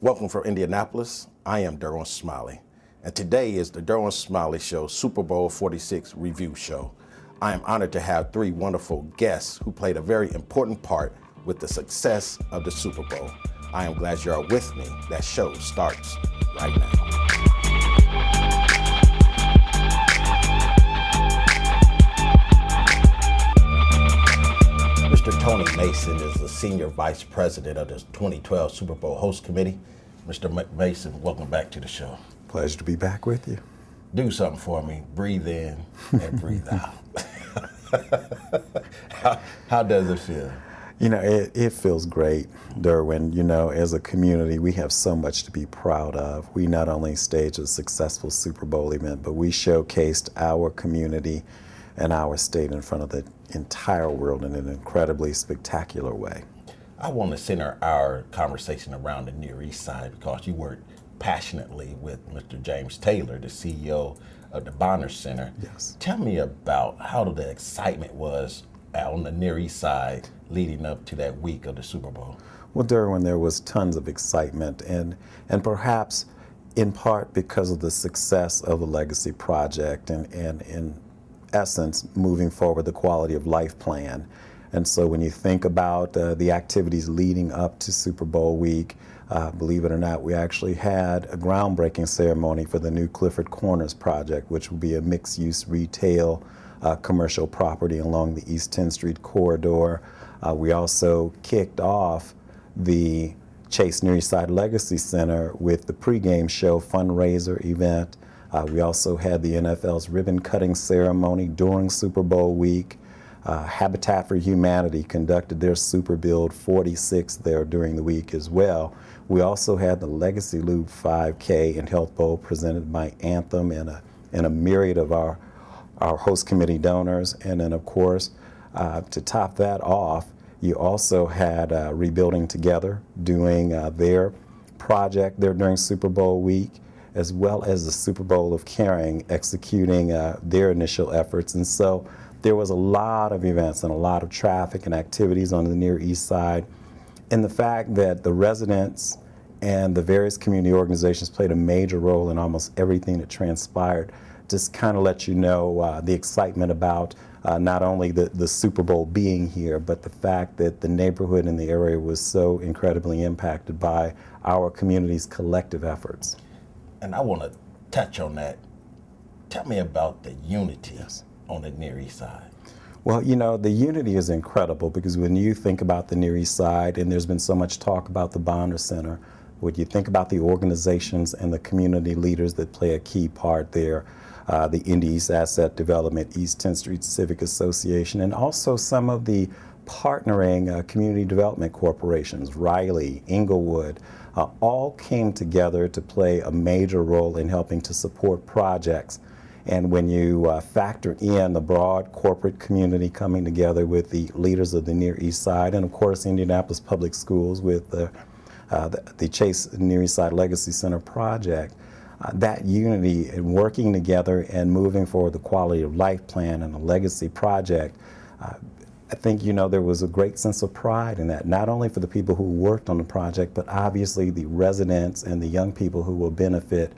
Welcome from Indianapolis. I am Derwin Smiley, and today is the Derwin Smiley Show Super Bowl 46 review show. I am honored to have three wonderful guests who played a very important part with the success of the Super Bowl. I am glad you are with me. That show starts right now. Mr. Tony Mason is the Senior Vice President of the 2012 Super Bowl Host Committee. Mr. Mason, welcome back to the show. Pleasure to be back with you. Do something for me. Breathe in and breathe out. How does it feel? You know, it feels great, Derwin. You know, as a community, we have so much to be proud of. We not only staged a successful Super Bowl event, but we showcased our community and our state in front of the entire world in an incredibly spectacular way. I want to center our conversation around the Near East Side because you worked passionately with Mr. James Taylor, the CEO of the Bonner Center. Yes. Tell me about how the excitement was on the Near East Side leading up to that week of the Super Bowl. Well, Derwin, there was tons of excitement, and perhaps in part because of the success of the Legacy Project and in essence, moving forward the quality of life plan. And so when you think about the activities leading up to Super Bowl week, believe it or not, we actually had a groundbreaking ceremony for the new Clifford Corners project, which will be a mixed-use retail commercial property along the East 10th Street corridor. We also kicked off the Chase Near East Side Legacy Center with the pregame show fundraiser event. We also had the NFL's ribbon cutting ceremony during Super Bowl week. Habitat for Humanity conducted their Super Build 46 there during the week as well. We also had the Legacy Loop 5K and Health Bowl presented by Anthem and a myriad of our host committee donors. And then, of course, to top that off, you also had Rebuilding Together doing their project there during Super Bowl week, as well as the Super Bowl of Caring executing their initial efforts. And so there was a lot of events and a lot of traffic and activities on the Near East Side. And the fact that the residents and the various community organizations played a major role in almost everything that transpired just kind of let you know the excitement about not only the Super Bowl being here, but the fact that the neighborhood in the area was so incredibly impacted by our community's collective efforts. And I want to touch on that. Tell me about the unity Yes. on the Near East Side. Well, you know, the unity is incredible because when you think about the Near East Side, and there's been so much talk about the Bonner Center, when you think about the organizations and the community leaders that play a key part there, the Indy East Asset Development, East 10th Street Civic Association, and also some of the partnering community development corporations, Riley, Inglewood, all came together to play a major role in helping to support projects. And when you factor in the broad corporate community coming together with the leaders of the Near East Side, and of course Indianapolis Public Schools with the Chase Near East Side Legacy Center project, that unity and working together and moving forward the quality of life plan and the legacy project, I think, you know, there was a great sense of pride in that, not only for the people who worked on the project, but obviously the residents and the young people who will benefit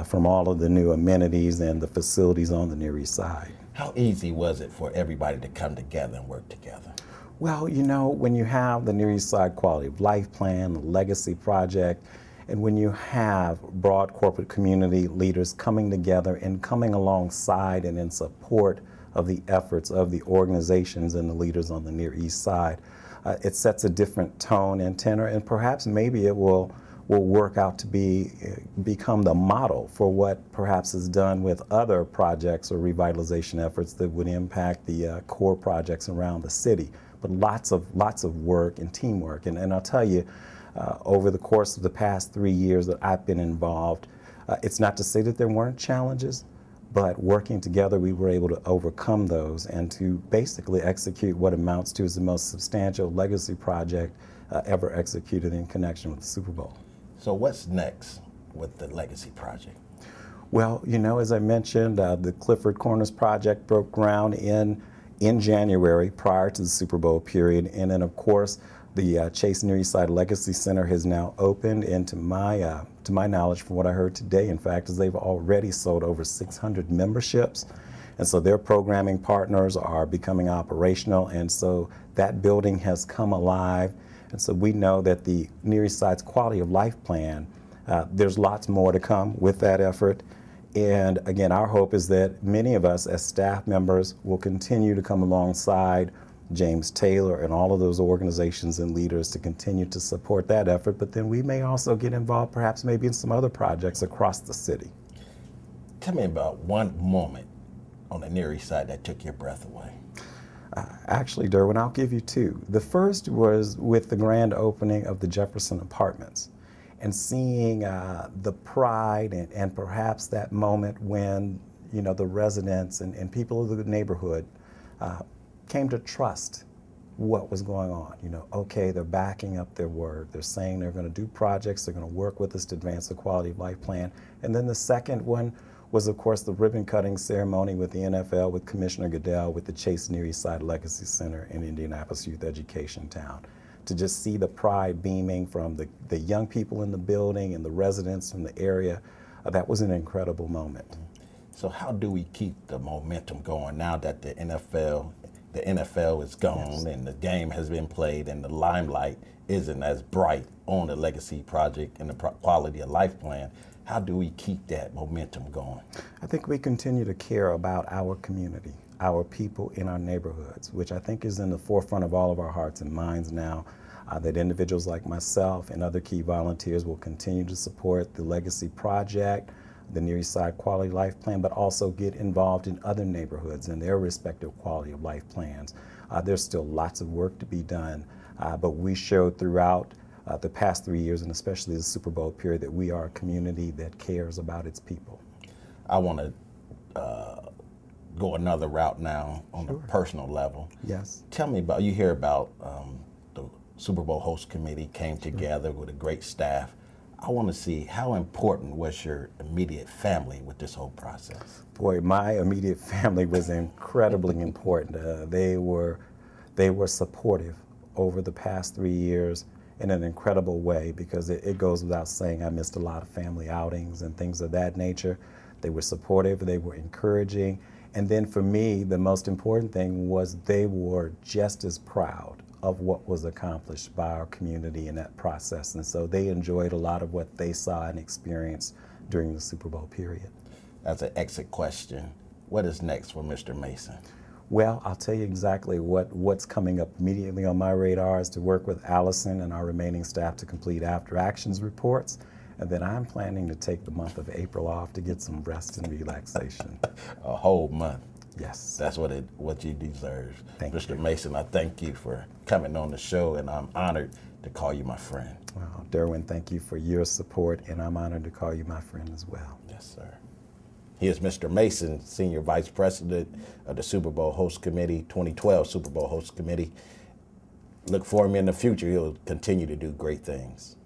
from all of the new amenities and the facilities on the Near East Side. How easy was it for everybody to come together and work together? Well, you know, when you have the Near East Side Quality of Life Plan, the Legacy Project, and when you have broad corporate community leaders coming together and coming alongside and in support of the efforts of the organizations and the leaders on the Near East Side, it sets a different tone and tenor, and perhaps maybe it will work out to become the model for what perhaps is done with other projects or revitalization efforts that would impact the core projects around the city. But lots of work and teamwork, and I'll tell you, over the course of the past 3 years that I've been involved, it's not to say that there weren't challenges, but working together we were able to overcome those and to basically execute what amounts to as the most substantial legacy project ever executed in connection with the Super Bowl. So what's next with the Legacy Project? Well, you know, as I mentioned, the Clifford Corners project broke ground in January prior to the Super Bowl period, and then of course The Chase Near Eastside Legacy Center has now opened, and to my knowledge, from what I heard today, in fact, is they've already sold over 600 memberships. And so their programming partners are becoming operational, and so that building has come alive. And so we know that the Near East Side's quality of life plan, there's lots more to come with that effort. And again, our hope is that many of us as staff members will continue to come alongside James Taylor and all of those organizations and leaders to continue to support that effort, but then we may also get involved perhaps maybe in some other projects across the city. Tell me about one moment on the Near East Side that took your breath away. Actually, Derwin, I'll give you two. The first was with the grand opening of the Jefferson Apartments and seeing the pride and perhaps that moment when, you know, the residents and people of the neighborhood came to trust what was going on. You know, okay, they're backing up their word. They're saying they're going to do projects. They're going to work with us to advance the quality of life plan. And then the second one was, of course, the ribbon cutting ceremony with the NFL, with Commissioner Goodell, with the Chase Near East Side Legacy Center in Indianapolis Youth Education Town. To just see the pride beaming from the young people in the building and the residents from the area, that was an incredible moment. So how do we keep the momentum going now that the NFL is gone, yes, and the game has been played and the limelight isn't as bright on the Legacy Project and the quality of life plan? How do we keep that momentum going? I think we continue to care about our community, our people in our neighborhoods, which I think is in the forefront of all of our hearts and minds now, that individuals like myself and other key volunteers will continue to support the Legacy Project, the Near East Side Quality Life Plan, but also get involved in other neighborhoods and their respective quality of life plans. There's still lots of work to be done, but we showed throughout the past 3 years, and especially the Super Bowl period, that we are a community that cares about its people. I want to go another route now on a personal level. Yes. Tell me about, you hear about the Super Bowl host committee came together with a great staff. I want to see, how important was your immediate family with this whole process? Boy, my immediate family was incredibly important. They were supportive over the past 3 years in an incredible way, because it goes without saying I missed a lot of family outings and things of that nature. They were supportive, they were encouraging, and then for me, the most important thing was they were just as proud of what was accomplished by our community in that process, and so they enjoyed a lot of what they saw and experienced during the Super Bowl period. As an exit question, what is next for Mr. Mason? Well, I'll tell you exactly what's coming up immediately on my radar is to work with Allison and our remaining staff to complete after actions reports. And then I'm planning to take the month of April off to get some rest and relaxation. A whole month. Yes. That's what you deserve. Thank Mr. you. Mason, I thank you for coming on the show, and I'm honored to call you my friend. Well, Derwin, thank you for your support, and I'm honored to call you my friend as well. Yes, sir. Here's Mr. Mason, Senior Vice President of the Super Bowl Host Committee, 2012 Super Bowl Host Committee. Look for him in the future. He'll continue to do great things.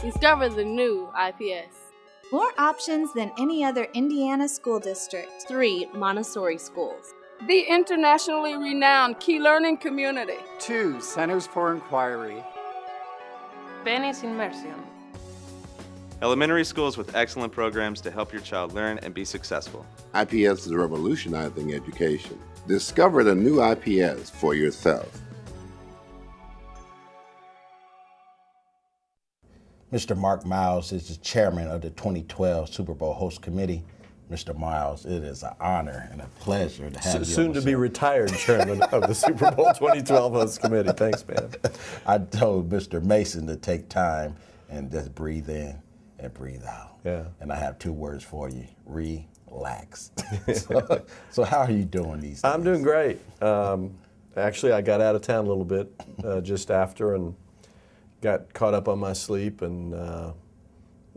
Discover the new IPS. More options than any other Indiana school district. 3 Montessori schools. The internationally renowned Key Learning Community. 2 Centers for Inquiry. Spanish Immersion. Elementary schools with excellent programs to help your child learn and be successful. IPS is revolutionizing education. Discover the new IPS for yourself. Mr. Mark Miles is the chairman of the 2012 Super Bowl Host Committee. Mr. Miles, it is an honor and a pleasure to have you. Soon to be retired chairman of the Super Bowl 2012 Host Committee. Thanks, man. I told Mr. Mason to take time and just breathe in and breathe out. Yeah. And I have 2 words for you: relax. So how are you doing these days? I'm doing great. Actually, I got out of town a little bit just after and got caught up on my sleep and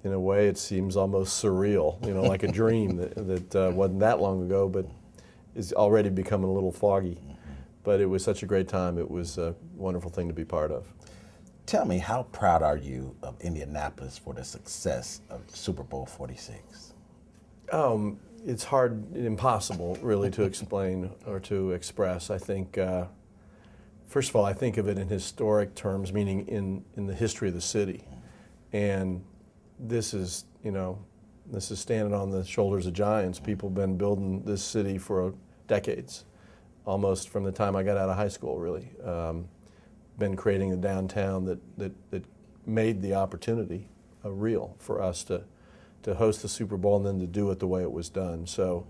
In a way, it seems almost surreal, like a dream that wasn't that long ago, but is already becoming a little foggy. But it was such a great time. It was a wonderful thing to be part of. Tell me, how proud are you of Indianapolis for the success of Super Bowl 46? It's hard, impossible, really, to explain or to express. I think, first of all, I think of it in historic terms, meaning in the history of the city. And this is standing on the shoulders of giants. People have been building this city for decades, almost from the time I got out of high school, really. Been creating a downtown that made the opportunity real for us to host the Super Bowl and then to do it the way it was done. So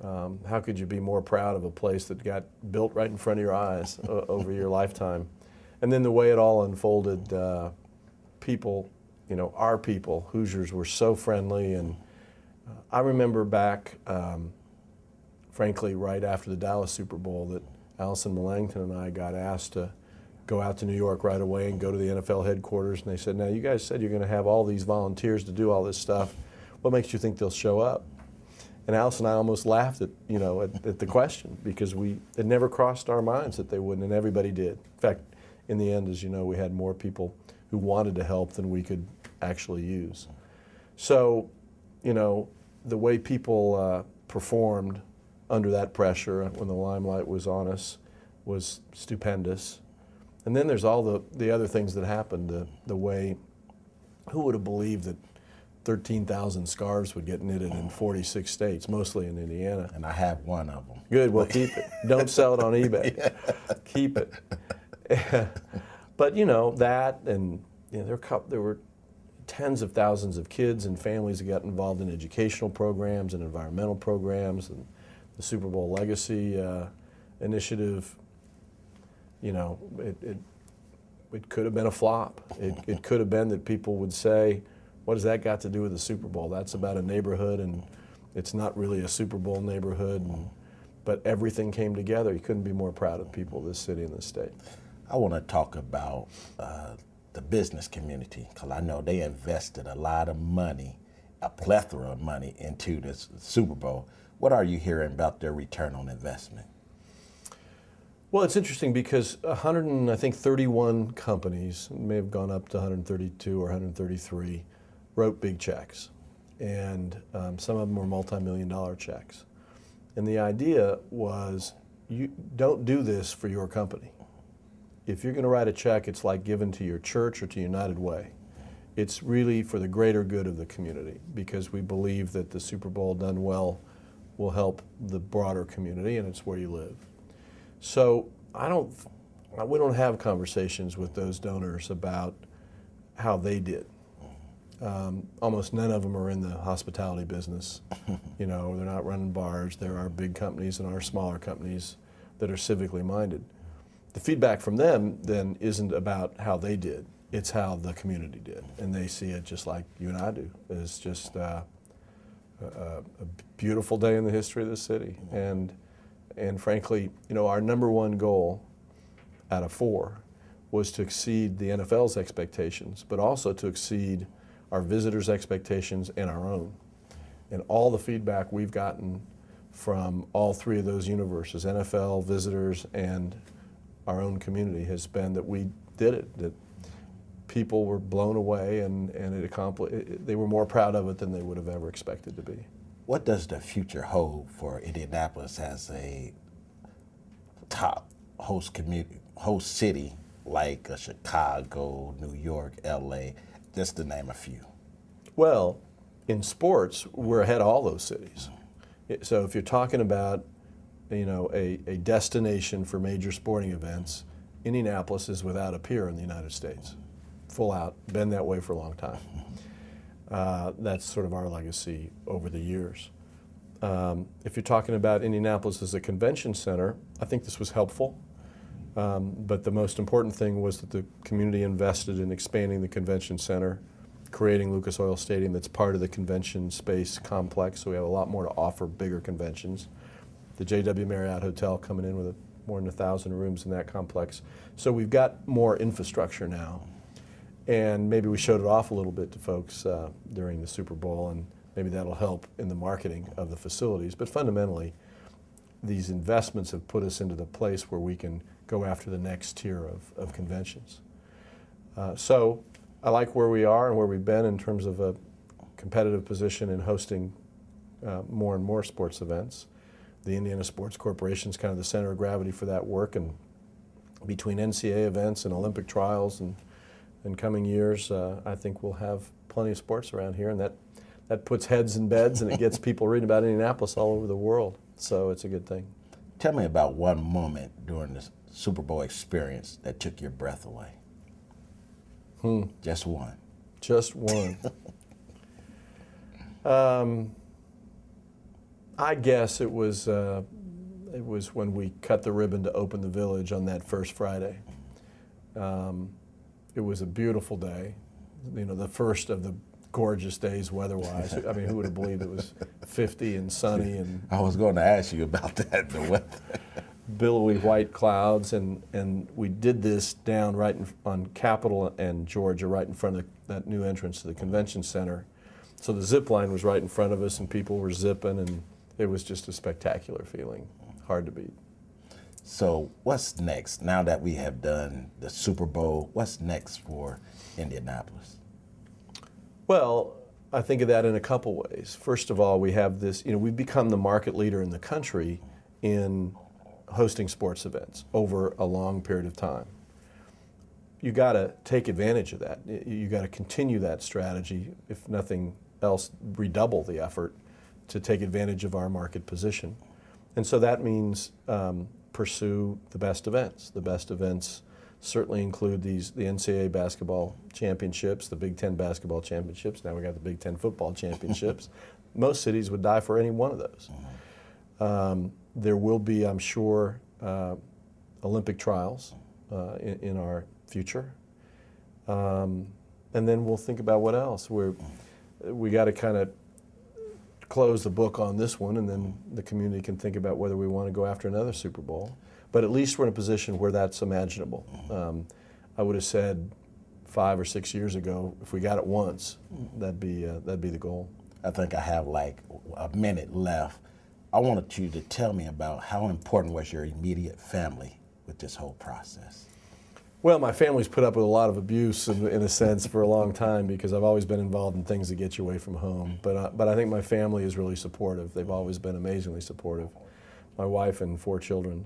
how could you be more proud of a place that got built right in front of your eyes over your lifetime? And then the way it all unfolded, people, our people, Hoosiers, were so friendly. And I remember back, frankly, right after the Dallas Super Bowl, that Allison Millington and I got asked to go out to New York right away and go to the NFL headquarters. And they said, now, you guys said you're going to have all these volunteers to do all this stuff. What makes you think they'll show up? And Allison and I almost laughed at the question, because it never crossed our minds that they wouldn't, and everybody did. In fact, in the end, as you know, we had more people who wanted to help than we could actually use. So, the way people performed under that pressure when the limelight was on us was stupendous. And then there's all the other things that happened, the way, who would have believed that 13,000 scarves would get knitted in 46 states, mostly in Indiana. And I have one of them. Good, well, keep it. Don't sell it on eBay. Yeah. Keep it. But that, and there were tens of thousands of kids and families that got involved in educational programs and environmental programs, and the Super Bowl Legacy initiative. It could have been a flop. It could have been that people would say, what has that got to do with the Super Bowl? That's about a neighborhood, and it's not really a Super Bowl neighborhood. But everything came together. You couldn't be more proud of people, this city and this state. I want to talk about the business community, because I know they invested a lot of money, a plethora of money, into this Super Bowl. What are you hearing about their return on investment? Well, it's interesting because 131 companies, may have gone up to 132 or 133, wrote big checks. And some of them were multi-million-dollar checks. And the idea was, you don't do this for your company. If you're going to write a check, it's like giving to your church or to United Way. It's really for the greater good of the community, because we believe that the Super Bowl done well will help the broader community, and it's where you live. So we don't have conversations with those donors about how they did. Almost none of them are in the hospitality business. They're not running bars. There are big companies and our smaller companies that are civically minded. The feedback from them then isn't about how they did. It's how the community did. And they see it just like you and I do. It's just a beautiful day in the history of the city. And frankly, our number one goal out of 4 was to exceed the NFL's expectations, but also to exceed our visitors' expectations and our own. And all the feedback we've gotten from all 3 of those universes, NFL, visitors, and our own community, has been that we did it, that people were blown away, and they were more proud of it than they would have ever expected to be. What does the future hold for Indianapolis as a top host city like Chicago, New York, LA, just to name a few? Well, in sports, we're ahead of all those cities. So if you're talking about, a destination for major sporting events, Indianapolis is without a peer in the United States. Full out, been that way for a long time. That's sort of our legacy over the years. If you're talking about Indianapolis as a convention center, I think this was helpful. But the most important thing was that the community invested in expanding the convention center, creating Lucas Oil Stadium that's part of the convention space complex, so we have a lot more to offer bigger conventions. The JW Marriott Hotel coming in with more than 1,000 rooms in that complex. So we've got more infrastructure now. And maybe we showed it off a little bit to folks during the Super Bowl, and maybe that'll help in the marketing of the facilities. But fundamentally, these investments have put us into the place where we can go after the next tier of conventions. So I like where we are and where we've been in terms of a competitive position in hosting more and more sports events. The Indiana Sports Corporation is kind of the center of gravity for that work, and between NCAA events and Olympic trials and in coming years, I think we'll have plenty of sports around here, and that puts heads in beds and it gets people reading about Indianapolis all over the world. So it's a good thing. Tell me about one moment during the Super Bowl experience that took your breath away. Just one. Just one. I guess it was when we cut the ribbon to open the village on that first Friday. It was a beautiful day, the first of the gorgeous days weather-wise. I mean, who would have believed it was 50 and sunny and I was going to ask you about that, the weather. Billowy white clouds, and we did this down right on Capitol and Georgia, right in front of that new entrance to the convention center. So the zip line was right in front of us, and people were zipping, and it was just a spectacular feeling, hard to beat. So what's next? Now that we have done the Super Bowl, what's next for Indianapolis? Well, I think of that in a couple ways. First of all, we have this, we've become the market leader in the country in hosting sports events over a long period of time. You got to take advantage of that. You got to continue that strategy, if nothing else, redouble the effort to take advantage of our market position. And so that means pursue the best events. The best events certainly include the NCAA basketball championships, the Big Ten basketball championships. Now we got the Big Ten football championships. Most cities would die for any one of those. There will be, I'm sure, Olympic trials in our future. And then we'll think about what else. We got to kind of close the book on this one, and then the community can think about whether we want to go after another Super Bowl. But at least we're in a position where that's imaginable. I would have said 5 or 6 years ago, if we got it once, that'd be the goal. I think I have like a minute left. I wanted you to tell me about how important was your immediate family with this whole process? Well, my family's put up with a lot of abuse in a sense for a long time because I've always been involved in things that get you away from home. But I think my family is really supportive. They've always been amazingly supportive. My wife and 4 children.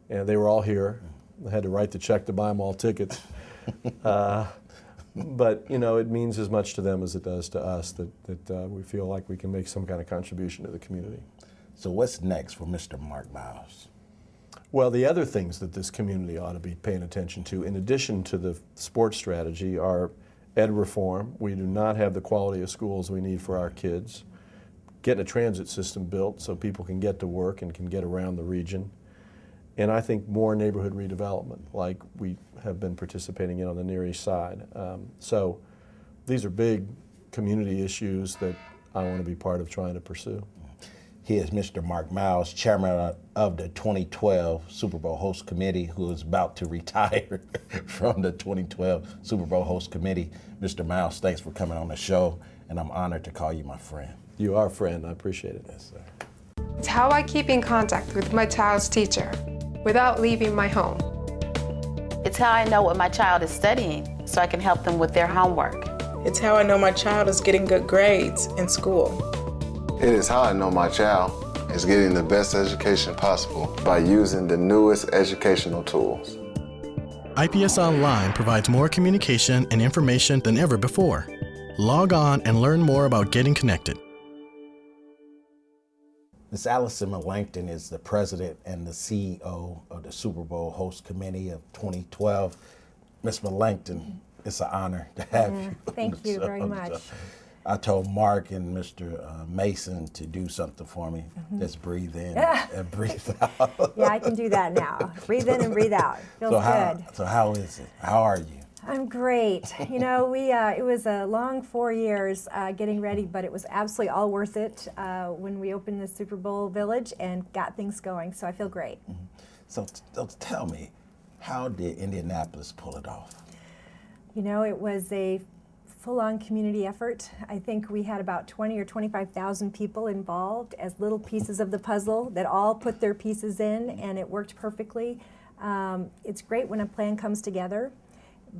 And they were all here. I had to write the check to buy them all tickets. But, it means as much to them as it does to us that we feel like we can make some kind of contribution to the community. So what's next for Mr. Mark Miles? Well, the other things that this community ought to be paying attention to, in addition to the sports strategy, are ed reform. We do not have the quality of schools we need for our kids. Getting a transit system built so people can get to work and can get around the region. And I think more neighborhood redevelopment, like we have been participating in on the Near East Side. So these are big community issues that I want to be part of trying to pursue. He is Mr. Mark Miles, chairman of the 2012 Super Bowl Host Committee, who is about to retire from the 2012 Super Bowl Host Committee. Mr. Miles, thanks for coming on the show, and I'm honored to call you my friend. You are a friend. I appreciate it. Yes, sir. It's how I keep in contact with my child's teacher without leaving my home. It's how I know what my child is studying so I can help them with their homework. It's how I know my child is getting good grades in school. It is how I know my child is getting the best education possible by using the newest educational tools. IPS Online provides more communication and information than ever before. Log on and learn more about getting connected. Ms. Allison Melanchthon is the president and the CEO of the Super Bowl Host Committee of 2012. Ms. Melanchthon, it's an honor to have you. Thank you very much. I told Mark and Mr. Mason to do something for me. Just breathe in and breathe out. Yeah, I can do that now. Breathe in and breathe out. Feels good. So how is it? How are you? I'm great. It was a long 4 years getting ready, but it was absolutely all worth it when we opened the Super Bowl Village and got things going. So I feel great. So tell me, how did Indianapolis pull it off? You know, it was a full-on community effort. I think we had about 20 or 25,000 people involved as little pieces of the puzzle that all put their pieces in, and it worked perfectly. It's great when a plan comes together,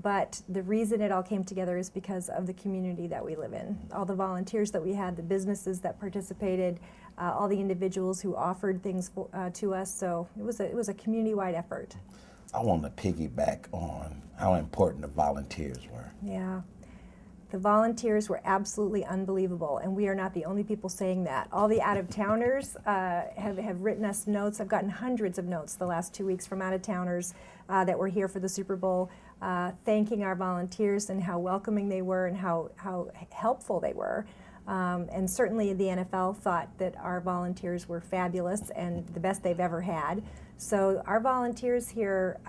but the reason it all came together is because of the community that we live in. All the volunteers that we had, the businesses that participated, all the individuals who offered things to us. So it was a community-wide effort. I want to piggyback on how important the volunteers were. Yeah. The volunteers were absolutely unbelievable, and we are not the only people saying that. All the out-of-towners have written us notes. I've gotten hundreds of notes the last 2 weeks from out-of-towners that were here for the Super Bowl, thanking our volunteers and how welcoming they were and how helpful they were. And certainly the NFL thought that our volunteers were fabulous and the best they've ever had. So our volunteers here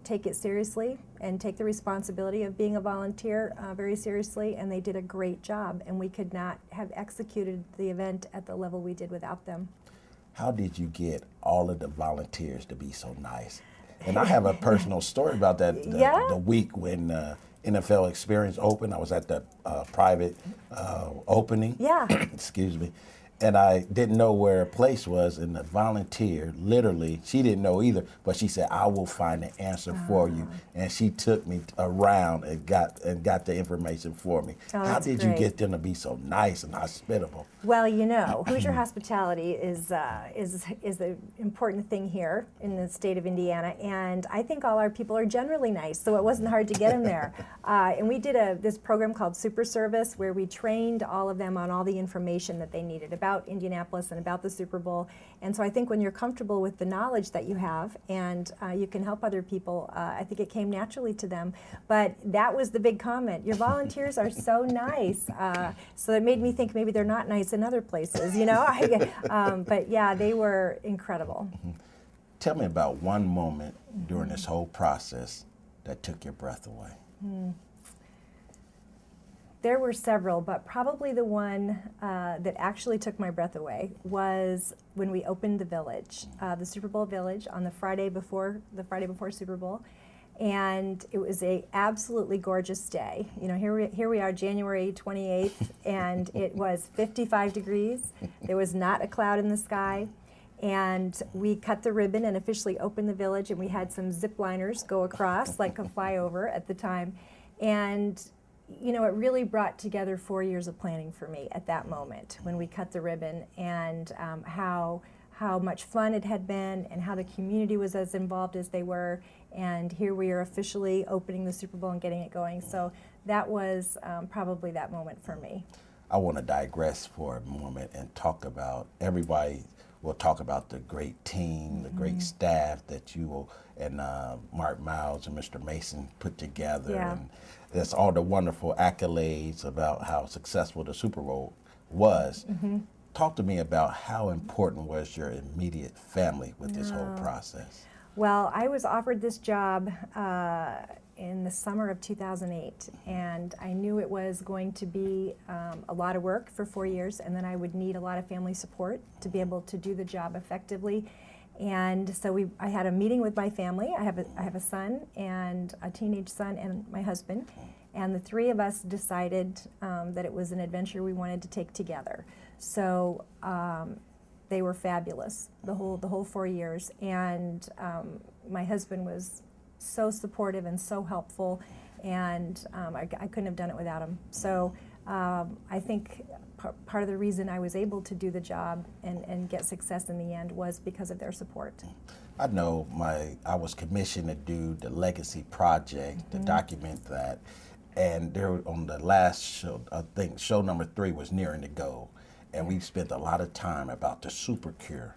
take it seriously and take the responsibility of being a volunteer very seriously, and they did a great job, and we could not have executed the event at the level we did without them. How did you get all of the volunteers to be so nice? And I have a personal story about that. The week when NFL Experience opened, I was at the private opening. Yeah. Excuse me. And I didn't know where a place was, and the volunteer, literally, she didn't know either, but she said, "I will find the answer for you." And she took me around and got the information for me. How did you get them to be so nice and hospitable? Well, you know, Hoosier hospitality is an important thing here in the state of Indiana, and I think all our people are generally nice, so it wasn't hard to get them there. And we did this program called Super Service, where we trained all of them on all the information that they needed about Indianapolis and about the Super Bowl. And so I think when you're comfortable with the knowledge that you have and you can help other people, I think it came naturally to them. But that was the big comment. Your volunteers are so nice. So it made me think maybe they're not nice in other places, you know? But yeah, they were incredible. Tell me about one moment during this whole process that took your breath away. There were several, but probably the one that actually took my breath away was when we opened the Village, the Super Bowl Village, on the Friday before Super Bowl, and it was a absolutely gorgeous day. You know, here we are, January 28th, and it was 55 degrees. There was not a cloud in the sky. And we cut the ribbon and officially opened the Village, and we had some zip liners go across, like a flyover at the time. And you know, it really brought together 4 years of planning for me at that moment when we cut the ribbon, and how much fun it had been and how the community was as involved as they were. And here we are officially opening the Super Bowl and getting it going. So that was probably that moment for me. I want to digress for a moment and talk about, everybody will talk about the great team, the great staff that you and Mark Miles and Mr. Mason put together. Yeah. And that's all the wonderful accolades about how successful the Super Bowl was. Talk to me about how important was your immediate family with this whole process. Well, I was offered this job in the summer of 2008, and I knew it was going to be a lot of work for 4 years, and then I would need a lot of family support to be able to do the job effectively. And so I had a meeting with my family. I have a son, and a teenage son, and my husband, and the three of us decided that it was an adventure we wanted to take together. So they were fabulous the whole 4 years, and my husband was so supportive and so helpful, and I couldn't have done it without him. So I think part of the reason I was able to do the job and get success in the end was because of their support. I know I was commissioned to do the Legacy Project to document that, and there on the last show, I think show number 3 was nearing to go. And we've spent a lot of time about the super cure,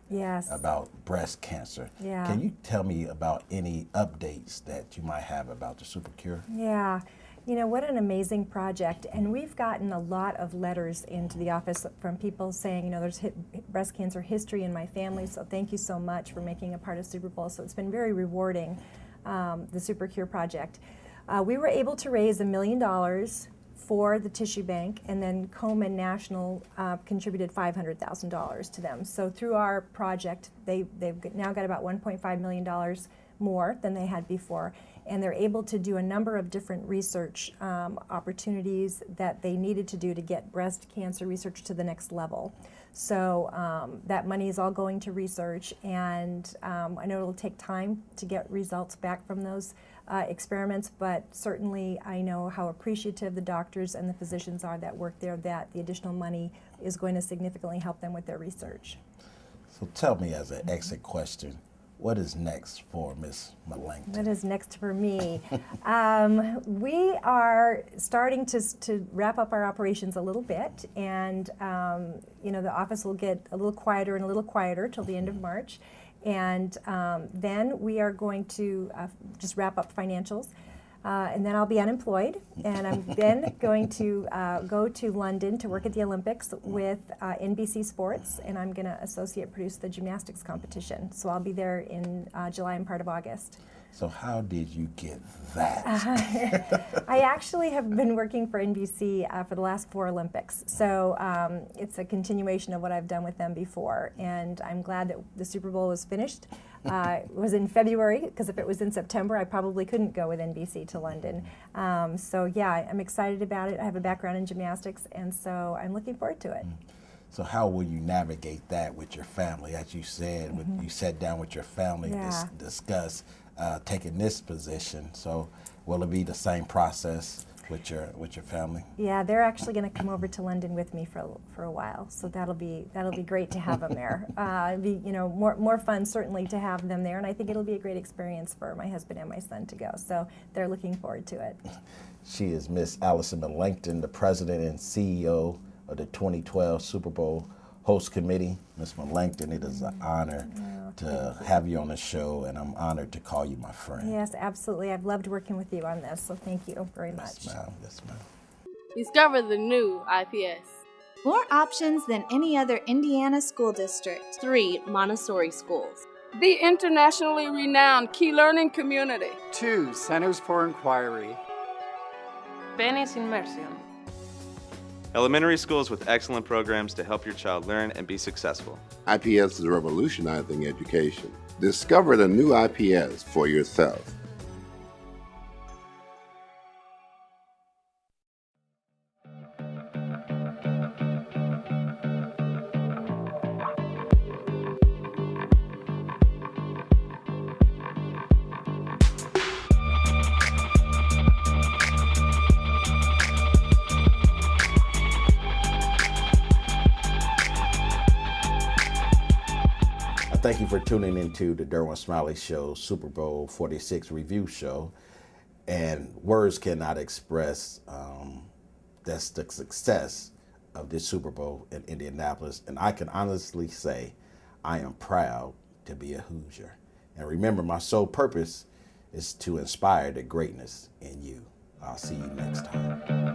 about breast cancer. Yeah. Can you tell me about any updates that you might have about the super cure? Yeah. You know, what an amazing project. And we've gotten a lot of letters into the office from people saying, you know, there's breast cancer history in my family, so thank you so much for making a part of Super Bowl. So it's been very rewarding, the Super Cure project. We were able to raise $1 million for the tissue bank, and then Komen National contributed $500,000 to them. So through our project, they've now got about $1.5 million more than they had before, and they're able to do a number of different research opportunities that they needed to do to get breast cancer research to the next level. So that money is all going to research, and I know it'll take time to get results back from those experiments, but certainly I know how appreciative the doctors and the physicians are that work there, that the additional money is going to significantly help them with their research. So tell me, as an exit question, what is next for Ms. Mellington? What is next for me? We are starting to wrap up our operations a little bit, and the office will get a little quieter and a little quieter till the end of March, and then we are going to just wrap up financials. And then I'll be unemployed, and I'm then going to go to London to work at the Olympics with NBC Sports, and I'm going to associate produce the gymnastics competition. So I'll be there in July and part of August. So how did you get that? I actually have been working for NBC for the last 4 Olympics. So it's a continuation of what I've done with them before, and I'm glad that the Super Bowl was finished. It was in February, because if it was in September, I probably couldn't go with NBC to London. So yeah, I'm excited about it. I have a background in gymnastics, and so I'm looking forward to it. So how will you navigate that with your family? As you said, you sat down with your family to discuss taking this position. So will it be the same process with your family? Yeah, they're actually going to come over to London with me for a while, so that'll be great to have them there. It'll be more fun certainly to have them there, and I think it'll be a great experience for my husband and my son to go. So they're looking forward to it. She is Miss Allison Mellington, the president and CEO of the 2012 Super Bowl Host Committee. Ms. Mellington, it is an honor to have you on the show, and I'm honored to call you my friend. Yes, absolutely. I've loved working with you on this, so thank you very much. Yes, ma'am. Yes, ma'am. Discover the new IPS. More options than any other Indiana school district. 3 Montessori schools. The internationally renowned Key Learning Community. 2 Centers for Inquiry. Benny's Immersion. Elementary schools with excellent programs to help your child learn and be successful. IPS is revolutionizing education. Discover the new IPS for yourself. Thank you for tuning into the Derwin Smiley Show Super Bowl 46 review show. And words cannot express that's the success of this Super Bowl in Indianapolis. And I can honestly say I am proud to be a Hoosier. And remember, my sole purpose is to inspire the greatness in you. I'll see you next time.